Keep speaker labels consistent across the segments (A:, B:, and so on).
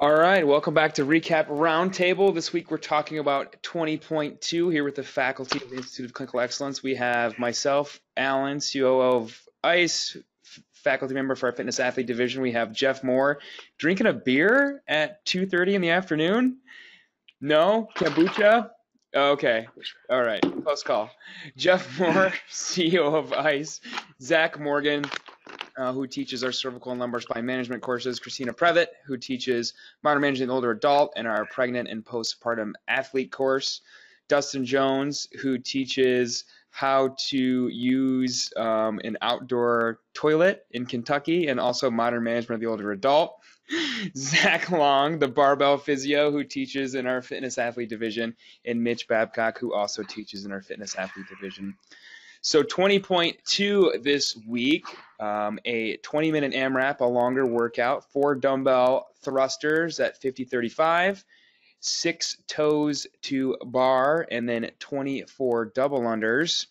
A: All right, welcome back to Recap Roundtable. This week we're talking about 20.2 here with the faculty of the Institute of Clinical Excellence. We have myself, Alan, COO of ICE, faculty member for our fitness athlete division. We have Jeff Moore drinking a beer at 2:30 in the afternoon. No? Kombucha? Okay. All right. Close call. Jeff Moore, CEO of ICE. Zach Morgan, who teaches our cervical and lumbar spine management courses, Christina Previtt, who teaches modern managing the older adult and our pregnant and postpartum athlete course, Dustin Jones, who teaches how to use an outdoor toilet in Kentucky and also modern management of the older adult, Zach Long, the barbell physio, who teaches in our fitness athlete division, and Mitch Babcock, who also teaches in our fitness athlete division. So 20.2 this week, a 20-minute AMRAP, a longer workout, 4 dumbbell thrusters at 50-35, 6 toes to bar, and then 24 double unders.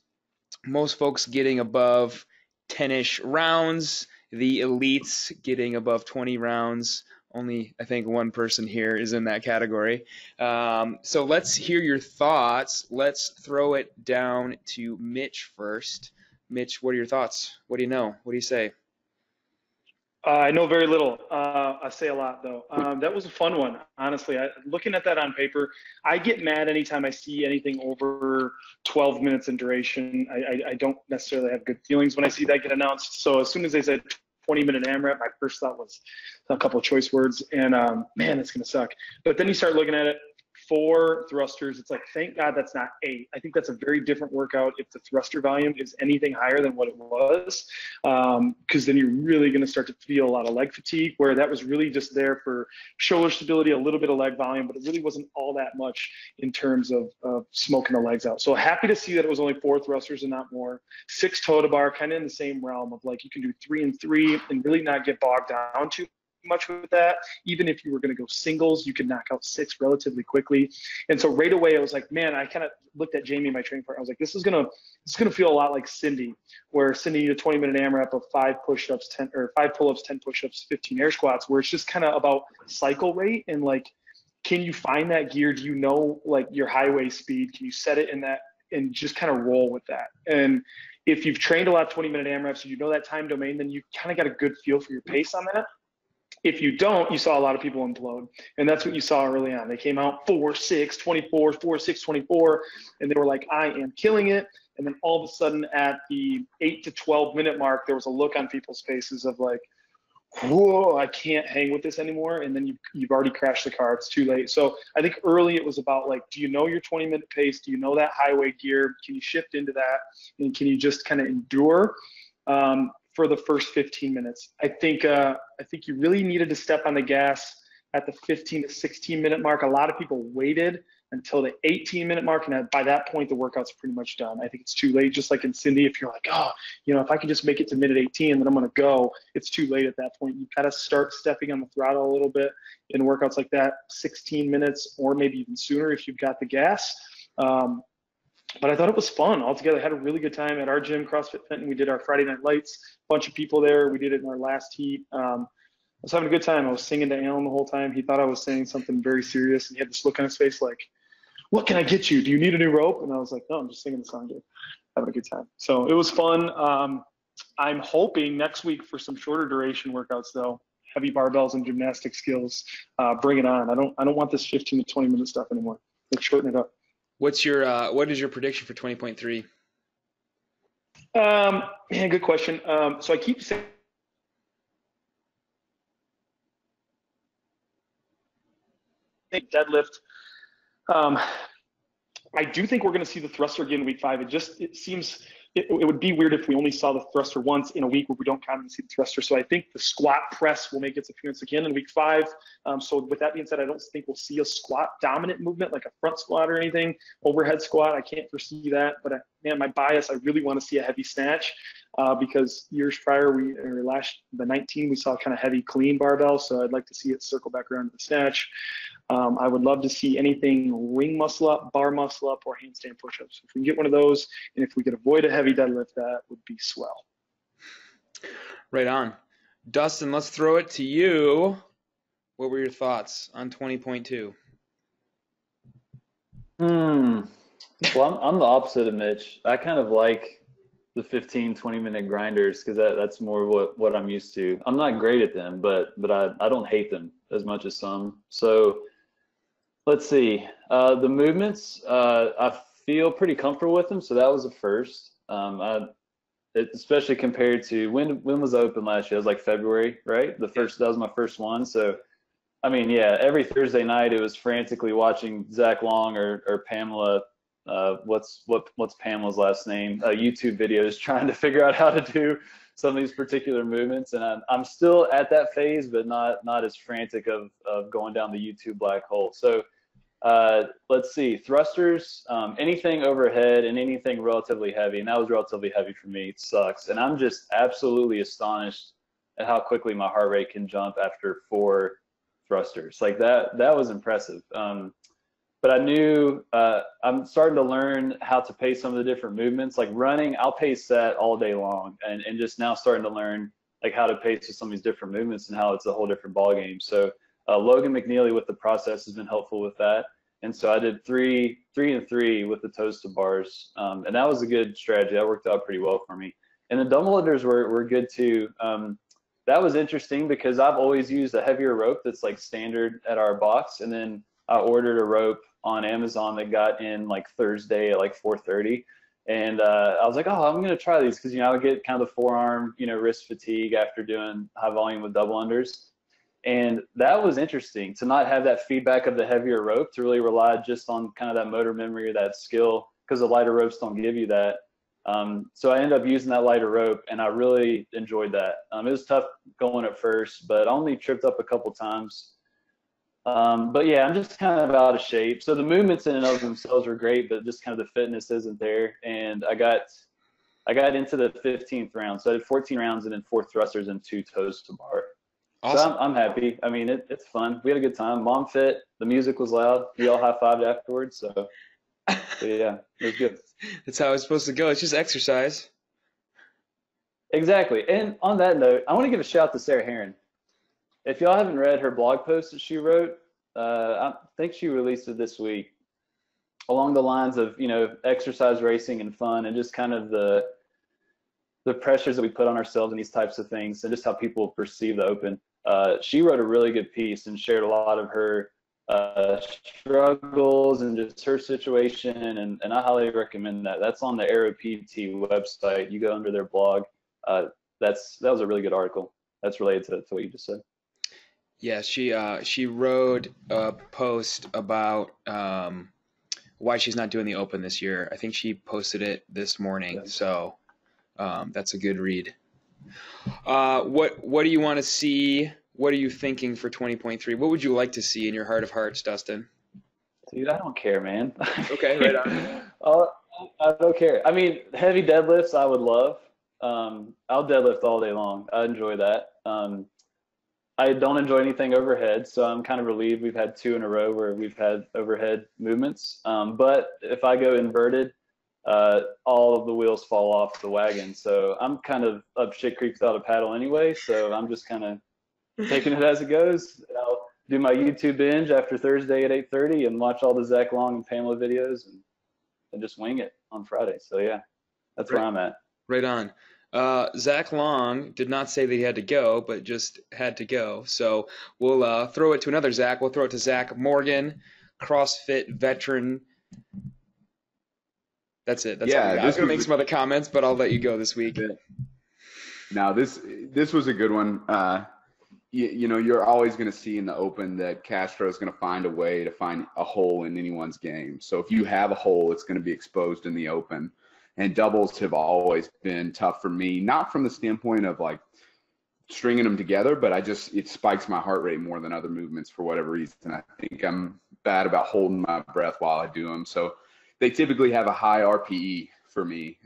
A: Most folks getting above 10-ish rounds, the elites getting above 20 rounds. Only, I think, one person here is in that category. So let's hear your thoughts. Let's throw it down to Mitch first. Mitch, what are your thoughts? What do you know? What do you say?
B: I know very little. I say a lot, though. That was a fun one, honestly. Looking at that on paper, I get mad anytime I see anything over 12 minutes in duration. I don't necessarily have good feelings when I see that get announced. So as soon as they said 20-minute AMRAP, my first thought was a couple of choice words, and man, it's going to suck. But then you start looking at it, 4 thrusters. It's like, thank God that's not 8. I think that's a very different workout if the thruster volume is anything higher than what it was, because then you're really going to start to feel a lot of leg fatigue, where that was really just there for shoulder stability, a little bit of leg volume, but it really wasn't all that much in terms of smoking the legs out. So happy to see that it was only 4 thrusters and not more. 6 toe to bar, kind of in the same realm of like you can do 3 and 3 and really not get bogged down too much with that. Even if you were going to go singles, you could knock out 6 relatively quickly. And so right away I was like, man, I kind of looked at Jamie, my training partner. I was like, this is gonna feel a lot like Cindy, where Cindy did a 20-minute AMRAP of 5 push-ups, 10 or 5 pull-ups, 10 push-ups, 15 air squats, where it's just kind of about cycle rate and like, can you find that gear? Do you know like your highway speed? Can you set it in that and just kind of roll with that? And if you've trained a lot of 20-minute AMRAPs, you know that time domain, then you kind of got a good feel for your pace on that. If you don't, you saw a lot of people implode. And that's what you saw early on. They came out 4, 6, 24, 4, 6, 24, and they were like, I am killing it. And then all of a sudden at the 8 to 12 minute mark, there was a look on people's faces of like, whoa, I can't hang with this anymore. And then you've already crashed the car. It's too late. So I think early it was about like, do you know your 20-minute pace? Do you know that highway gear? Can you shift into that? And can you just kind of endure? For the first 15 minutes. I think you really needed to step on the gas at the 15 to 16 minute mark. A lot of people waited until the 18-minute mark, and by that point, the workout's pretty much done. I think it's too late, just like in Cindy, if you're like, oh, you know, if I can just make it to minute 18, then I'm gonna go, it's too late at that point. You gotta start stepping on the throttle a little bit in workouts like that, 16 minutes, or maybe even sooner if you've got the gas. But I thought it was fun altogether. I had a really good time at our gym, CrossFit Fenton. We did our Friday Night Lights, bunch of people there. We did it in our last heat. I was having a good time. I was singing to Alan the whole time. He thought I was saying something very serious, and he had this look on his face like, what can I get you? Do you need a new rope? And I was like, no, I'm just singing the song, dude. Having a good time. So it was fun. I'm hoping next week for some shorter duration workouts, though. Heavy barbells and gymnastic skills. Bring it on. I don't want this 15 to 20 minute stuff anymore. Let's shorten it up.
A: What is your prediction for 20.3?
B: Man, good question. So I keep saying deadlift. I do think we're going to see the thruster again in week 5. It seems it would be weird if we only saw the thruster once in a week where we don't kind of see the thruster. So I think the squat press will make its appearance again in week 5. So with that being said, I don't think we'll see a squat dominant movement like a front squat or anything. Overhead squat, I can't foresee that. But man, my bias, I really want to see a heavy snatch because years prior, the 19, we saw kind of heavy clean barbell. So I'd like to see it circle back around to the snatch. I would love to see anything ring muscle up, bar muscle up, or handstand push-ups. If we can get one of those, and if we could avoid a heavy deadlift, that would be swell.
A: Right on. Dustin, let's throw it to you. What were your thoughts on 20.2?
C: Well, I'm the opposite of Mitch. I kind of like the 15, 20-minute grinders because that's more what I'm used to. I'm not great at them, but I don't hate them as much as some. So let's see. The movements, I feel pretty comfortable with them, so that was a first. Especially compared to when was I open last year? It was like February, right? That was my first one. So I mean, yeah, every Thursday night it was frantically watching Zach Long or Pamela. What's Pamela's last name? YouTube videos trying to figure out how to do some of these particular movements, and I'm still at that phase, but not as frantic of going down the YouTube black hole. So let's see, thrusters, anything overhead and anything relatively heavy, and that was relatively heavy for me. It sucks, and I'm just absolutely astonished at how quickly my heart rate can jump after 4 thrusters. Like that was impressive. But I knew I'm starting to learn how to pace some of the different movements. Like running, I'll pace that all day long, and just now starting to learn like how to pace with some of these different movements and how it's a whole different ball game. So Logan McNeely with the process has been helpful with that. And so I did 3 and 3 with the toes to bars, and that was a good strategy. That worked out pretty well for me. And the dumbbell unders were good too. That was interesting because I've always used a heavier rope that's like standard at our box, and then I ordered a rope on Amazon that got in like Thursday at like 4:30, and I was like, oh, I'm gonna try these because I would get kind of the forearm, wrist fatigue after doing high volume with double unders, and that was interesting to not have that feedback of the heavier rope, to really rely just on kind of that motor memory or that skill, because the lighter ropes don't give you that. So I ended up using that lighter rope, and I really enjoyed that. It was tough going at first, but I only tripped up a couple times. But yeah, I'm just kind of out of shape. So the movements in and of themselves were great, but just kind of the fitness isn't there. And I got into the 15th round. So I did 14 rounds and then 4 thrusters and 2 toes to bar.
A: Awesome.
C: So I'm happy. I mean, it's fun. We had a good time. Mom fit. The music was loud. We all high-fived afterwards. So yeah, it was good.
A: That's how it's supposed to go. It's just exercise.
C: Exactly. And on that note, I want to give a shout to Sarah Heron. If y'all haven't read her blog post that she wrote, I think she released it this week, along the lines of, exercise, racing, and fun, and just kind of the pressures that we put on ourselves in these types of things, and just how people perceive the open. She wrote a really good piece and shared a lot of her struggles and just her situation, and I highly recommend that. That's on the Aero PT website. You go under their blog. That was a really good article. That's related to what you just said.
A: Yeah, she wrote a post about why she's not doing the Open this year. I think she posted it this morning, yeah. So that's a good read. What do you want to see? What are you thinking for 20.3? What would you like to see in your heart of hearts, Dustin?
C: Dude, I don't care, man.
A: Okay, right on.
C: I don't care. I mean, heavy deadlifts I would love. I'll deadlift all day long. I enjoy that. I don't enjoy anything overhead, so I'm kind of relieved we've had 2 in a row where we've had overhead movements. But if I go inverted, all of the wheels fall off the wagon. So I'm kind of up shit creek without a paddle anyway, so I'm just kind of taking it as it goes. I'll do my YouTube binge after Thursday at 8:30 and watch all the Zach Long and Pamela videos and just wing it on Friday. So yeah, that's where I'm at.
A: Right on. Zach Long did not say that he had to go, but just had to go. So we'll throw it to another Zach. We'll throw it to Zach Morgan, CrossFit veteran. That's it. That's all I got. I was going to make some other comments, but I'll let you go this week.
D: Now, this was a good one. You're always going to see in the Open that Castro is going to find a way to find a hole in anyone's game. So if you have a hole, it's going to be exposed in the Open. And doubles have always been tough for me, not from the standpoint of like stringing them together, but it spikes my heart rate more than other movements for whatever reason. I think I'm bad about holding my breath while I do them. So they typically have a high RPE for me,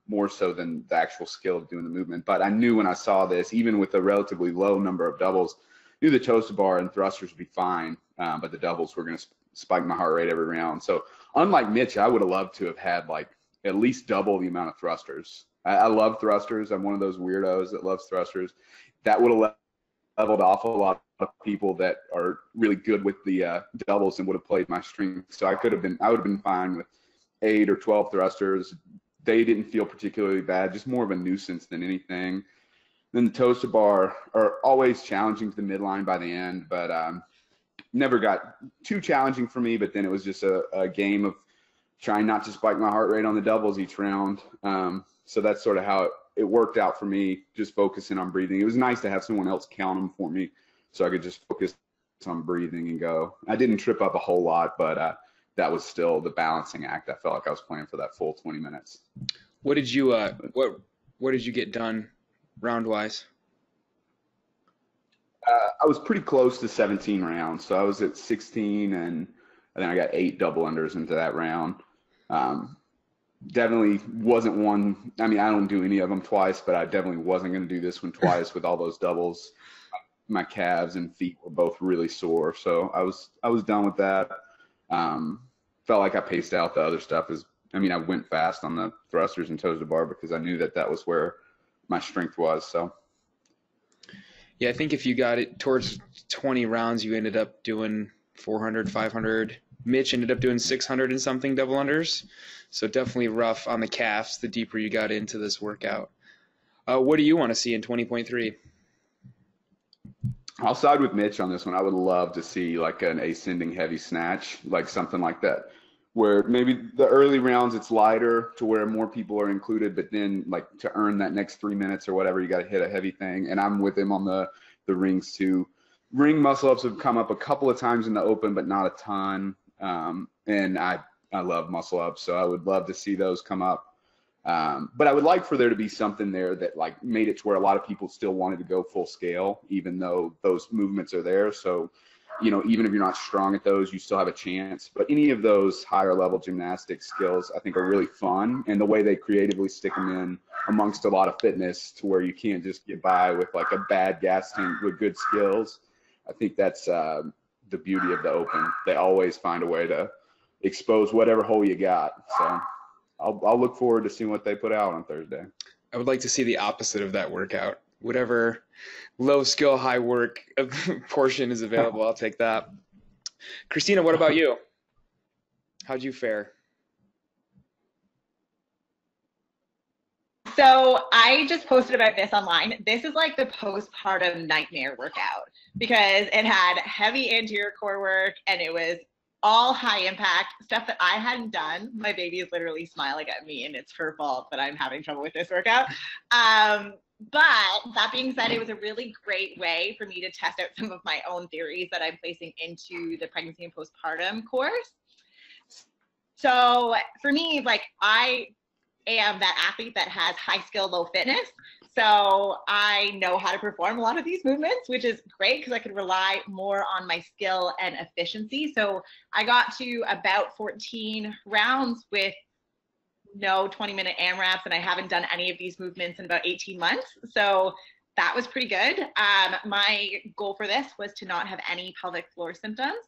D: more so than the actual skill of doing the movement. But I knew when I saw this, even with a relatively low number of doubles, knew the toes to bar and thrusters would be fine, but the doubles were going to spike my heart rate every round. So unlike Mitch, I would have loved to have had like at least double the amount of thrusters. I love thrusters. I'm one of those weirdos that loves thrusters. That would have leveled off a lot of people that are really good with the doubles and would have played my strength. So I would have been fine with 8 or 12 thrusters. They didn't feel particularly bad, just more of a nuisance than anything. Then the toes to bar are always challenging to the midline by the end, but never got too challenging for me. But then it was just a game of trying not to spike my heart rate on the doubles each round. So that's sort of how it worked out for me, just focusing on breathing. It was nice to have someone else count them for me so I could just focus on breathing and go. I didn't trip up a whole lot, but that was still the balancing act. I felt like I was playing for that full 20 minutes.
A: What did you what did you get done round wise?
D: I was pretty close to 17 rounds. So I was at 16 and then I got 8 double unders into that round. Definitely wasn't one. I mean, I don't do any of them twice, but I definitely wasn't going to do this one twice with all those doubles. My calves and feet were both really sore. So I was done with that. Felt like I paced out the other stuff. I went fast on the thrusters and toes to bar because I knew that was where my strength was. So.
A: Yeah, I think if you got it towards 20 rounds, you ended up doing 400, 500. Mitch ended up doing 600 and something double unders. So definitely rough on the calves the deeper you got into this workout. What do you want to see in 20.3?
D: I'll side with Mitch on this one. I would love to see like an ascending heavy snatch, like something like that, where maybe the early rounds it's lighter to where more people are included, but then like to earn that next 3 minutes or whatever, you got to hit a heavy thing. And I'm with him on the rings too. Ring muscle ups have come up a couple of times in the open, but not a ton. And I love muscle ups, so I would love to see those come up. But I would like for there to be something there that like made it to where a lot of people still wanted to go full scale, even though those movements are there. So, even if you're not strong at those, you still have a chance. But any of those higher level gymnastic skills, I think are really fun. And the way they creatively stick them in amongst a lot of fitness to where you can't just get by with like a bad gas tank with good skills. I think that's the beauty of the open. They always find a way to expose whatever hole you got. So I'll look forward to seeing what they put out on Thursday.
A: I would like to see the opposite of that workout. Whatever low skill, high work portion is available, I'll take that. Christina, what about you? How'd you fare?
E: So I just posted about this online. This is like the postpartum nightmare workout because it had heavy anterior core work and it was all high impact stuff that I hadn't done. My baby is literally smiling at me and it's her fault that I'm having trouble with this workout. But that being said, it was a really great way for me to test out some of my own theories that I'm placing into the pregnancy and postpartum course. So for me, like I am that athlete that has high skill, low fitness. So I know how to perform a lot of these movements, which is great because I could rely more on my skill and efficiency. So I got to about 14 rounds with no 20-minute AMRAPs, and I haven't done any of these movements in about 18 months. So that was pretty good. My goal for this was to not have any pelvic floor symptoms.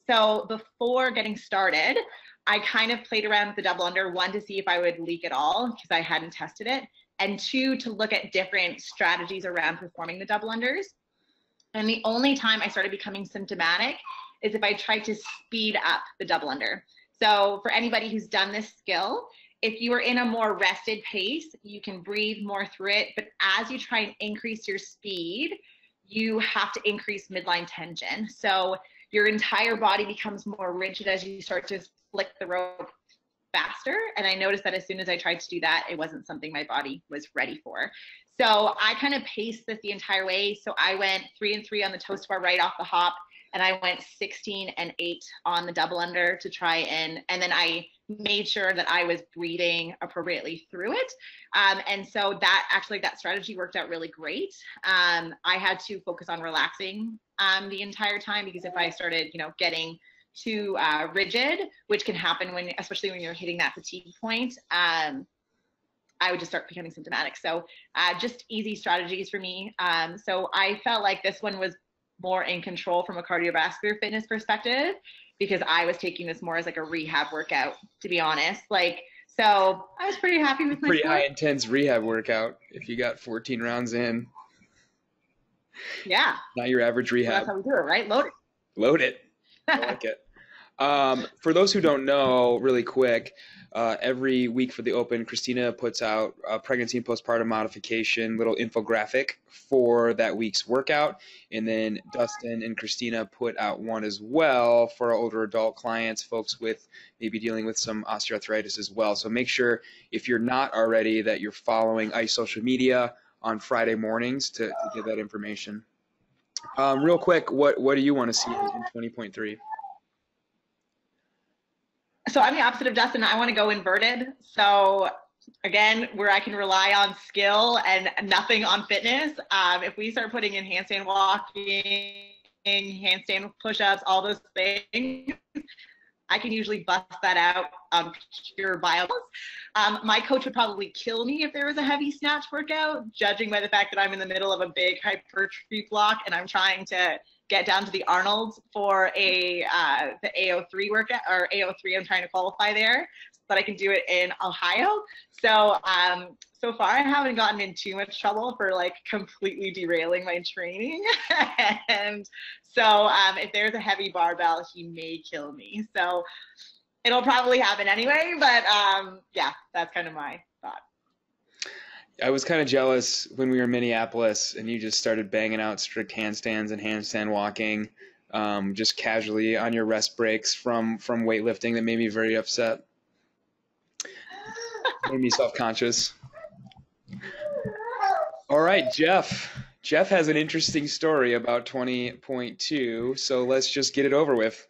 E: So before getting started, I kind of played around with the double under, one, to see if I would leak at all because I hadn't tested it, and two, to look at different strategies around performing the double unders. And the only time I started becoming symptomatic is if I tried to speed up the double under. So for anybody who's done this skill, if you are in a more rested pace, you can breathe more through it. But as you try and increase your speed, you have to increase midline tension. So your entire body becomes more rigid as you start to flick the rope faster. And I noticed that as soon as I tried to do that, it wasn't something my body was ready for. So I kind of paced this the entire way. So I went 3 and 3 on the toes to bar right off the hop. And I went 16 and 8 on the double under to try and then I made sure that I was breathing appropriately through it. And so that strategy worked out really great. I had to focus on relaxing the entire time because if I started, getting too rigid, which can happen especially when you're hitting that fatigue point, I would just start becoming symptomatic. So just easy strategies for me. So I felt like this one was more in control from a cardiovascular fitness perspective because I was taking this more as like a rehab workout, to be honest. So I was pretty happy with my
A: Pretty
E: score.
A: high intense rehab workout if you got 14 rounds in.
E: Yeah.
A: Not your average
E: So
A: rehab.
E: that's how we do it, right? Load it.
A: Load it. I like it. For those who don't know, really quick, every week for the Open, Christina puts out a pregnancy and postpartum modification little infographic for that week's workout. And then Dustin and Christina put out one as well for our older adult clients, folks with maybe dealing with some osteoarthritis as well. So make sure, if you're not already, that you're following ICE social media on Friday mornings to get that information. Real quick, what do you want to see in 20.3?
E: So I'm the opposite of Dustin. I want to go inverted. So again, where I can rely on skill and nothing on fitness. If we start putting in handstand walking, handstand push-ups, all those things, I can usually bust that out pure bios. My coach would probably kill me if there was a heavy snatch workout, judging by the fact that I'm in the middle of a big hypertrophy block and I'm trying to get down to the Arnold for the AO3 workout, or AO3. I'm trying to qualify there, but I can do it in Ohio. So so far I haven't gotten in too much trouble for like completely derailing my training. And so if there's a heavy barbell, he may kill me. So it'll probably happen anyway, but yeah, that's kind of my thought.
A: I was kind of jealous when we were in Minneapolis and you just started banging out strict handstands and handstand walking, just casually on your rest breaks from weightlifting. That made me very upset. Made me self-conscious. All right, Jeff. Jeff has an interesting story about 20.2, so let's just get it over with.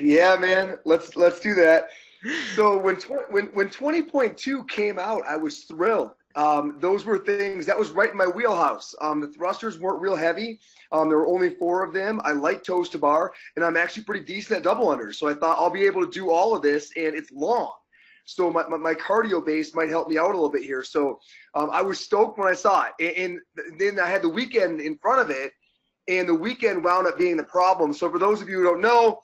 F: Yeah, man. Let's do that. So when 20.2 came out, I was thrilled. Those were things that was right in my wheelhouse. The thrusters weren't real heavy. There were only 4 of them. I like toes to bar, and I'm actually pretty decent at double unders. So I thought I'll be able to do all of this, and it's long. So my cardio base might help me out a little bit here. So I was stoked when I saw it. And then I had the weekend in front of it, and the weekend wound up being the problem. So for those of you who don't know,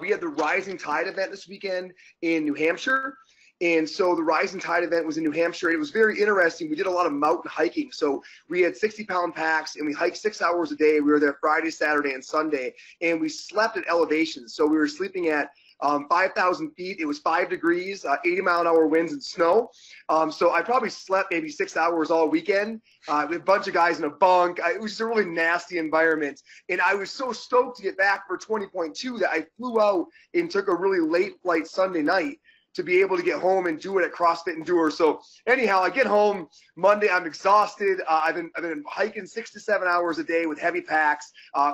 F: we had the Rising Tide event this weekend in New Hampshire. And so the Rising Tide event was in New Hampshire. It was very interesting. We did a lot of mountain hiking. So we had 60-pound packs, and we hiked 6 hours a day. We were there Friday, Saturday, and Sunday. And we slept at elevations. So we were sleeping at 5,000 feet. It was 5 degrees, 80-mile-an-hour winds and snow. So I probably slept maybe 6 hours all weekend with a bunch of guys in a bunk. It was just a really nasty environment. And I was so stoked to get back for 20.2 that I flew out and took a really late flight Sunday night to be able to get home and do it at CrossFit Endure. So anyhow, I get home Monday. I'm exhausted. I've been hiking 6 to 7 hours a day with heavy packs.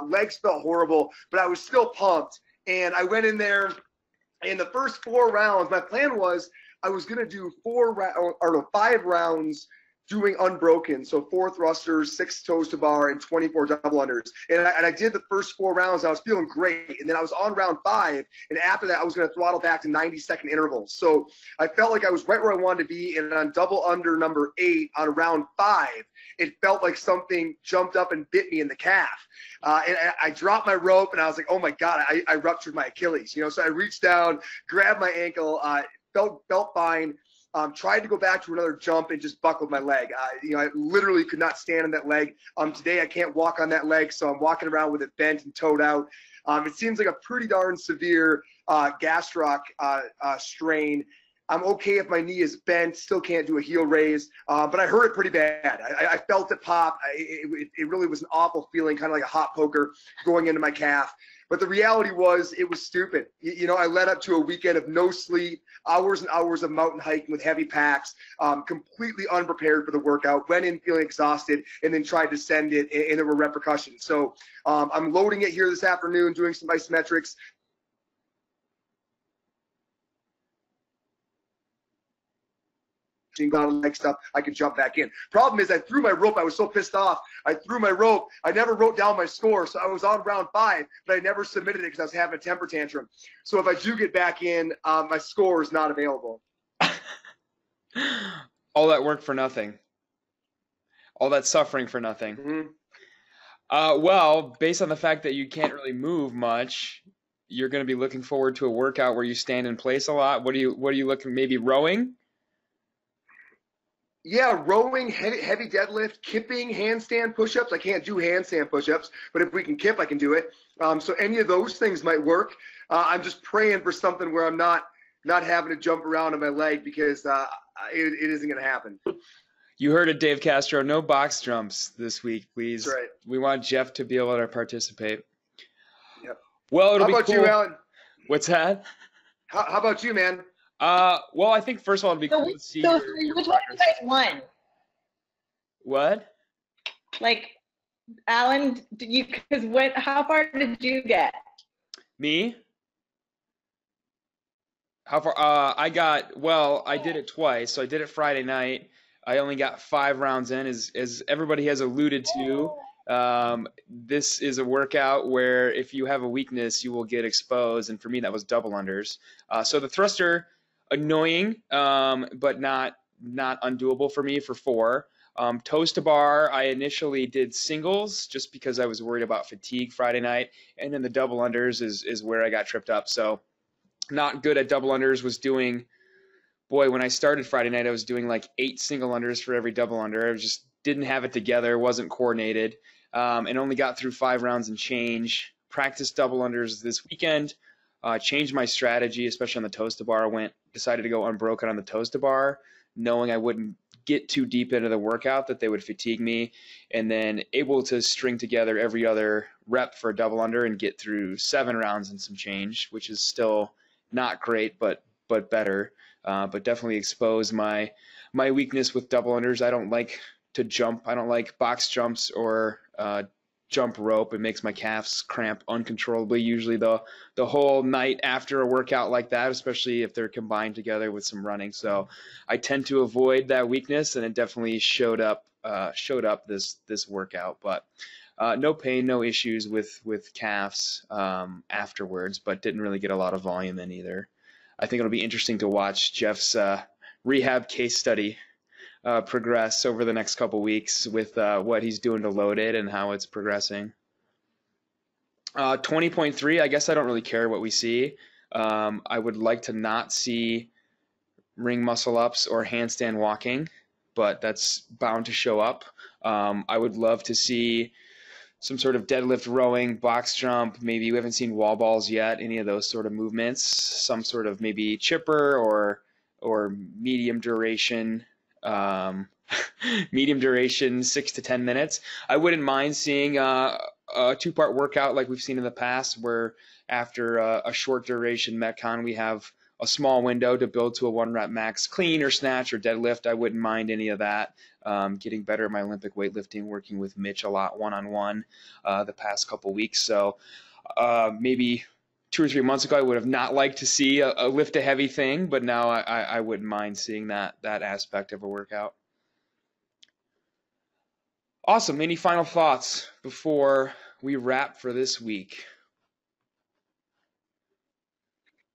F: Legs felt horrible, but I was still pumped. And I went in there. In the first 4 rounds, my plan was I was going to do 5 rounds doing unbroken. So 4 thrusters, 6 toes to bar, and 24 double unders. And I did the first 4 rounds. And I was feeling great. And then I was on round 5. And after that, I was going to throttle back to 90-second intervals. So I felt like I was right where I wanted to be. And on double under number 8 on round 5, it felt like something jumped up and bit me in the calf. And I dropped my rope, and I was like, oh, my God, I ruptured my Achilles. So I reached down, grabbed my ankle, felt fine, tried to go back to another jump and just buckled my leg. I literally could not stand on that leg. Today I can't walk on that leg, so I'm walking around with it bent and towed out. It seems like a pretty darn severe gastroc strain. I'm okay if my knee is bent, still can't do a heel raise, but I hurt it pretty bad. I felt it pop. It really was an awful feeling, kind of like a hot poker going into my calf. But the reality was it was stupid. I led up to a weekend of no sleep, hours and hours of mountain hiking with heavy packs, completely unprepared for the workout, went in feeling exhausted, and then tried to send it, and there were repercussions. So I'm loading it here this afternoon, doing some isometrics. Got leg stuff, I could jump back in. Problem is, I threw my rope. I was so pissed off. I threw my rope. I never wrote down my score, so I was on round 5, but I never submitted it because I was having a temper tantrum. So if I do get back in, my score is not available.
A: All that work for nothing. All that suffering for nothing.
F: Mm-hmm.
A: Well, based on the fact that you can't really move much, you're going to be looking forward to a workout where you stand in place a lot. What are you looking? Maybe rowing?
F: Yeah, rowing, heavy deadlift, kipping, handstand push-ups. I can't do handstand push-ups, but if we can kip, I can do it. So any of those things might work. I'm just praying for something where I'm not having to jump around on my leg, because it isn't going to happen.
A: You heard it, Dave Castro. No box jumps this week, please.
F: That's right.
A: We want Jeff to be able to participate.
F: Yep.
A: Well, it'll
F: How
A: be
F: about
A: cool.
F: you, Alan?
A: What's that?
F: How about you, man?
A: Well, I think first of all, it'd be cool to see.
E: So which one you guys won?
A: What?
E: Like, Alan, how far did you get?
A: Me? How far? I did it twice. So I did it Friday night. I only got 5 rounds in. As everybody has alluded to, this is a workout where if you have a weakness, you will get exposed. And for me, that was double unders. So the thruster, annoying, but not undoable for me for 4. Toes to bar, I initially did singles just because I was worried about fatigue Friday night. And then the double unders is where I got tripped up. So not good at double unders. Was doing, boy, when I started Friday night, I was doing like 8 single unders for every double under. I just didn't have it together, wasn't coordinated, and only got through 5 rounds and change. Practiced double unders this weekend, changed my strategy, especially on the toes to bar. Decided to go unbroken on the toes to bar, knowing I wouldn't get too deep into the workout, that they would fatigue me, and then able to string together every other rep for a double under and get through 7 rounds and some change, which is still not great, but better. But definitely expose my weakness with double unders. I don't like to jump. I don't like box jumps or jump rope. It makes my calves cramp uncontrollably, usually the whole night after a workout like that, especially if they're combined together with some running. So I tend to avoid that weakness, and it definitely showed up this workout. But no pain, no issues with calves afterwards, but didn't really get a lot of volume in either. I think it'll be interesting to watch Jeff's rehab case study progress over the next couple weeks with what he's doing to load it and how it's progressing. 20.3, I guess I don't really care what we see. I would like to not see ring muscle ups or handstand walking, but that's bound to show up. I would love to see some sort of deadlift, rowing, box jump. Maybe we haven't seen wall balls yet, any of those sort of movements. Some sort of maybe chipper or medium duration, 6 to 10 minutes. I wouldn't mind seeing a 2-part workout like we've seen in the past, where after a short duration Metcon, we have a small window to build to a 1-rep max clean or snatch or deadlift. I wouldn't mind any of that. Getting better at my Olympic weightlifting, working with Mitch a lot one-on-one the past couple weeks. So maybe 2 or 3 months ago, I would have not liked to see a lift a heavy thing, but now I wouldn't mind seeing that aspect of a workout. Awesome. Any final thoughts before we wrap for this week?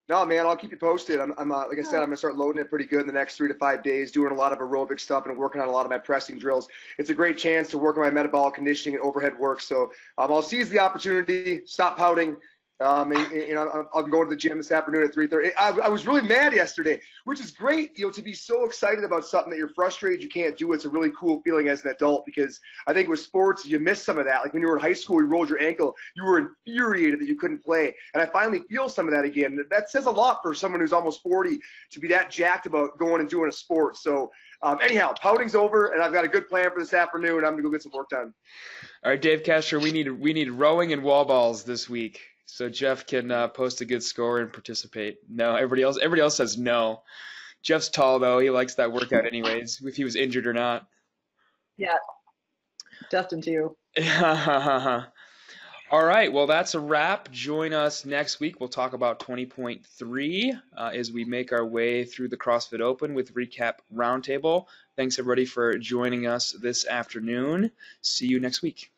F: No, man, I'll keep you posted. I'm like I said, I'm gonna start loading it pretty good in the next 3 to 5 days, doing a lot of aerobic stuff and working on a lot of my pressing drills. It's a great chance to work on my metabolic conditioning and overhead work. So I'll seize the opportunity, stop pouting. I'm going to the gym this afternoon at 3:30. I was really mad yesterday, which is great, to be so excited about something that you're frustrated you can't do. It's a really cool feeling as an adult, because I think with sports, you miss some of that. Like when you were in high school, you rolled your ankle, you were infuriated that you couldn't play. And I finally feel some of that again. That says a lot for someone who's almost 40 to be that jacked about going and doing a sport. So anyhow, pouting's over, and I've got a good plan for this afternoon. I'm going to go get some work done.
A: All right, Dave Castro, we need rowing and wall balls this week, so Jeff can post a good score and participate. No, everybody else says no. Jeff's tall, though. He likes that workout anyways, if he was injured or not.
G: Yeah. Justin, too.
A: All right, well, that's a wrap. Join us next week. We'll talk about 20.3 as we make our way through the CrossFit Open with Recap Roundtable. Thanks, everybody, for joining us this afternoon. See you next week.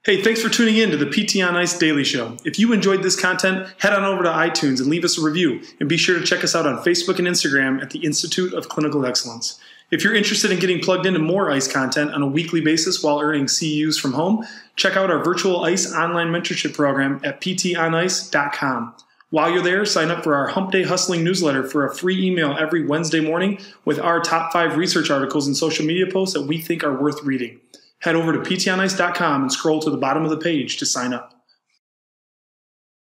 H: Hey, thanks for tuning in to the PT on Ice Daily Show. If you enjoyed this content, head on over to iTunes and leave us a review. And be sure to check us out on Facebook and Instagram at the Institute of Clinical Excellence. If you're interested in getting plugged into more ICE content on a weekly basis while earning CEUs from home, check out our virtual ICE online mentorship program at ptonice.com. While you're there, sign up for our Hump Day Hustling newsletter for a free email every Wednesday morning with our top 5 research articles and social media posts that we think are worth reading. Head over to ptonice.com and scroll to the bottom of the page to sign up.